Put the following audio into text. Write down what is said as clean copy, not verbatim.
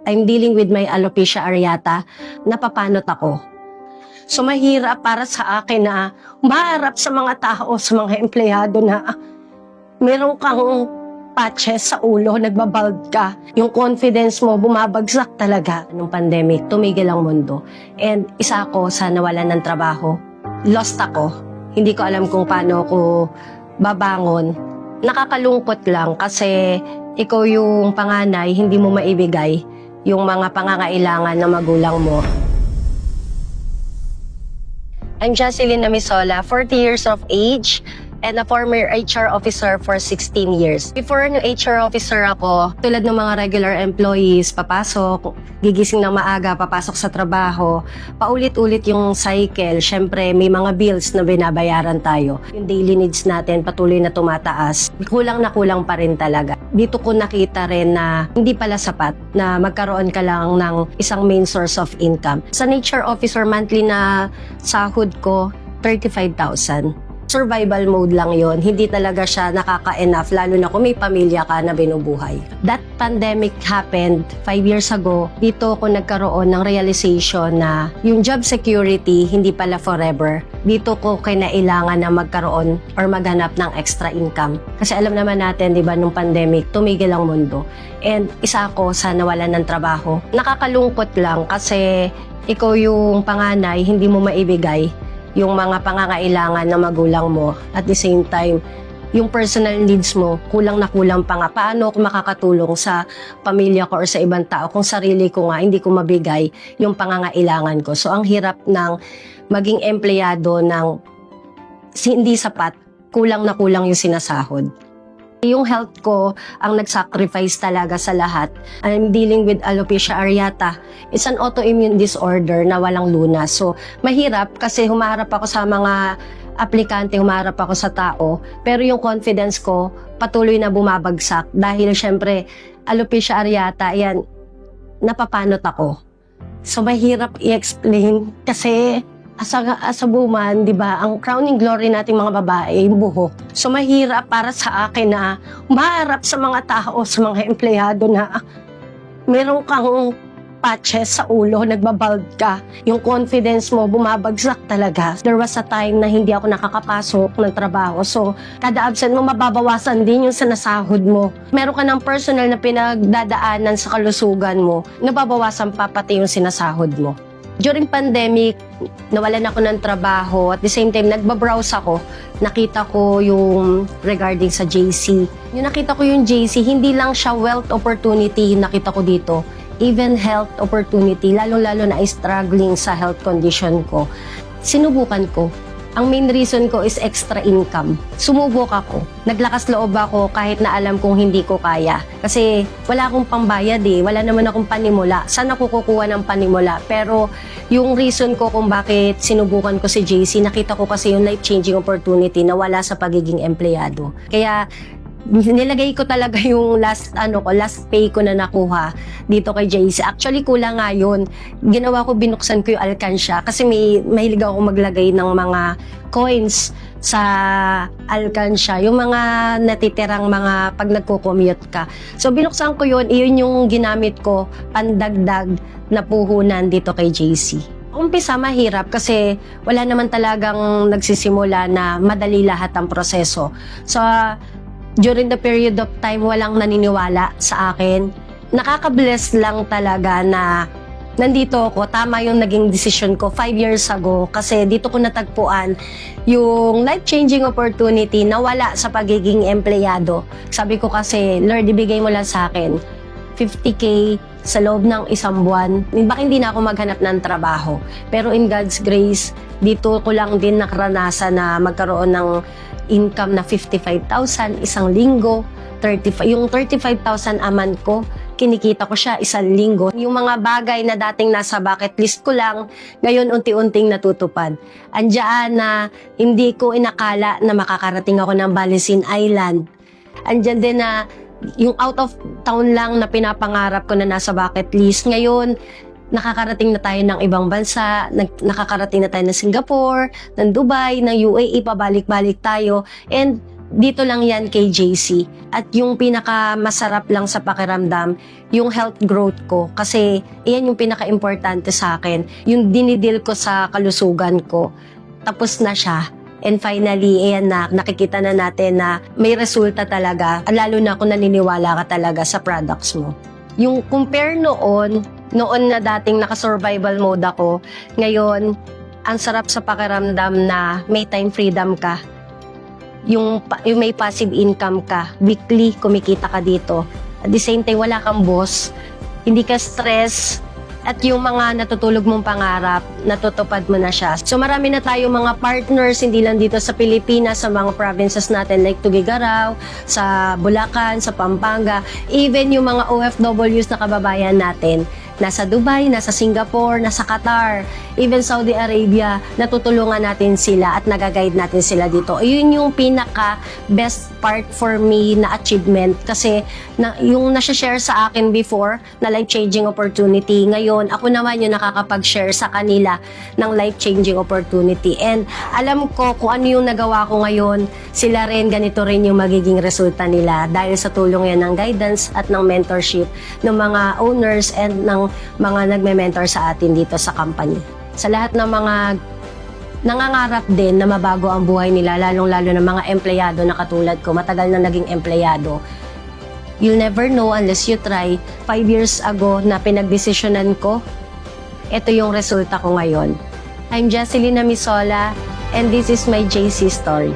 I'm dealing with my alopecia areata, napapanot ako. So mahirap para sa akin na maharap sa mga tao, sa mga empleyado na meron kang patches sa ulo, nagbabald ka. Yung confidence mo, bumabagsak talaga. Nung pandemic, tumigil ang mundo. And isa ako sa nawalan ng trabaho. Lost ako. Hindi ko alam kung paano ako babangon. Nakakalungkot lang kasi ikaw yung panganay, hindi mo maibigay yung mga pangangailangan ng magulang mo. I'm Jocelyn Namisola, 40 years of age and a former HR officer for 16 years. Before ng HR officer ako, tulad ng mga regular employees, papasok, gigising ng maaga, papasok sa trabaho, paulit-ulit yung cycle. Syempre, may mga bills na binabayaran tayo. Yung daily needs natin patuloy na tumataas. Kulang na kulang pa rin talaga. Dito ko nakita rin na hindi pala sapat na magkaroon ka lang ng isang main source of income. Sa HR officer, monthly na sahod ko, 35,000. Survival mode lang yon, hindi talaga siya nakaka-enough, lalo na kung may pamilya ka na binubuhay. That pandemic happened 5 years ago. Dito ako nagkaroon ng realization na yung job security hindi pala forever. Dito ko kinailangan na magkaroon or maghanap ng extra income. Kasi alam naman natin, di ba, nung pandemic, tumigil ang mundo. And isa ako sa nawalan ng trabaho. Nakakalungkot lang kasi ikaw yung panganay, hindi mo maibigay yung mga pangangailangan ng magulang mo. At the same time, yung personal needs mo, kulang na kulang pa nga. Paano ako makakatulong sa pamilya ko or sa ibang tao kung sarili ko nga hindi ko mabigay yung pangangailangan ko. So ang hirap ng maging empleyado ng hindi sapat, kulang na kulang yung sinasahod. Yung health ko ang nag-sacrifice talaga sa lahat. I'm dealing with alopecia areata. It's an autoimmune disorder na walang lunas. So, mahirap kasi humaharap ako sa mga aplikante, humaharap ako sa tao. Pero yung confidence ko patuloy na bumabagsak dahil syempre, alopecia areata, yan, napapanot ako. So, mahirap i-explain kasi as a woman, di ba, ang crowning glory nating mga babae, yung buhok. So mahirap para sa akin na maharap sa mga tao, sa mga empleyado na meron kang patches sa ulo, nagbabald ka. Yung confidence mo, bumabagsak talaga. There was a time na hindi ako nakakapasok ng trabaho. So, kada absent mo, mababawasan din yung sinasahod mo. Meron ka ng personal na pinagdadaanan sa kalusugan mo, nababawasan pa pati yung sinasahod mo. During pandemic, nawalan ako ng trabaho. At the same time, nagbabrowse ako. Nakita ko yung regarding sa JC. Yung nakita ko yung JC, hindi lang siya wealth opportunity nakita ko dito. Even health opportunity, lalo-lalo na struggling sa health condition ko. Sinubukan ko. Ang main reason ko is extra income. Sumubok ako. Naglakas loob ako kahit na alam kong hindi ko kaya. Kasi wala akong pambayad eh. Wala naman akong panimula. Saan ako kukuha ng panimula? Pero yung reason ko kung bakit sinubukan ko si JC, nakita ko kasi yung life-changing opportunity na wala sa pagiging empleyado. Kaya nilagay ko talaga yung last pay ko na nakuha dito kay JC. Actually, kulang nga yun. Ginawa ko, binuksan ko yung alkansya kasi mahilig ako maglagay ng mga coins sa alkansya. Yung mga natitirang mga pag nagko-commute ka. So, binuksan ko yun. Iyon yung ginamit ko pandagdag na puhunan dito kay JC. Umpisa mahirap kasi wala naman talagang nagsisimula na madali lahat ang proseso. So, during the period of time, walang naniniwala sa akin. Nakaka-bless lang talaga na nandito ako. Tama yung naging decision ko 5 years ago kasi dito ko natagpuan yung life-changing opportunity na wala sa pagiging empleyado. Sabi ko kasi, Lord, ibigay mo lang sa akin 50K sa loob ng isang buwan. Baka hindi na ako maghanap ng trabaho. Pero in God's grace, dito ko lang din nakaranasan na magkaroon ng income na 55,000 isang linggo, yung 35,000 a month ko, kinikita ko siya isang linggo. Yung mga bagay na dating nasa bucket list ko lang, ngayon unti-unting natutupad. Andiyan na hindi ko inakala na makakarating ako ng Balisin Island. Andiyan din na yung out of town lang na pinapangarap ko na nasa bucket list. Ngayon, nakakarating na tayo ng ibang bansa, nakakarating na tayo ng Singapore, ng Dubai, ng UAE, pabalik-balik tayo. And dito lang yan kay JC. At yung pinaka-masarap lang sa pakiramdam, yung health growth ko. Kasi iyan yung pinaka-importante sa akin. Yung dinidil ko sa kalusugan ko. Tapos na siya. And finally, ayan na, nakikita na natin na may resulta talaga. Lalo na kung naniniwala ka talaga sa products mo. Yung compare noon na dating naka-survival mode ako, ngayon, ang sarap sa pakiramdam na may time freedom ka. Yung may passive income ka. Weekly, kumikita ka dito. At the same time, wala kang boss. Hindi ka stress. At yung mga natutulog mong pangarap, natutupad mo na siya. So marami na tayo mga partners, hindi lang dito sa Pilipinas, sa mga provinces natin like Tuguegarao, sa Bulacan, sa Pampanga, even yung mga OFWs na kababayan natin. Nasa Dubai, nasa Singapore, nasa Qatar, even Saudi Arabia, natutulungan natin sila at nagaguide natin sila dito. Yun yung pinaka best part for me na achievement kasi yung nasa-share sa akin before na life-changing opportunity, ngayon ako naman yung nakakapag-share sa kanila ng life-changing opportunity. And alam ko kung ano yung nagawa ko ngayon, sila rin, ganito rin yung magiging resulta nila dahil sa tulong yan ng guidance at ng mentorship ng mga owners and ng mga nagme-mentor sa atin dito sa company. Sa lahat ng mga nangangarap din na mabago ang buhay nila, lalong-lalo ng mga empleyado na katulad ko, matagal na naging empleyado. You'll never know unless you try. 5 years ago na pinagdesisyonan ko, ito yung resulta ko ngayon. I'm Jocelyn Amisola and this is my JC story.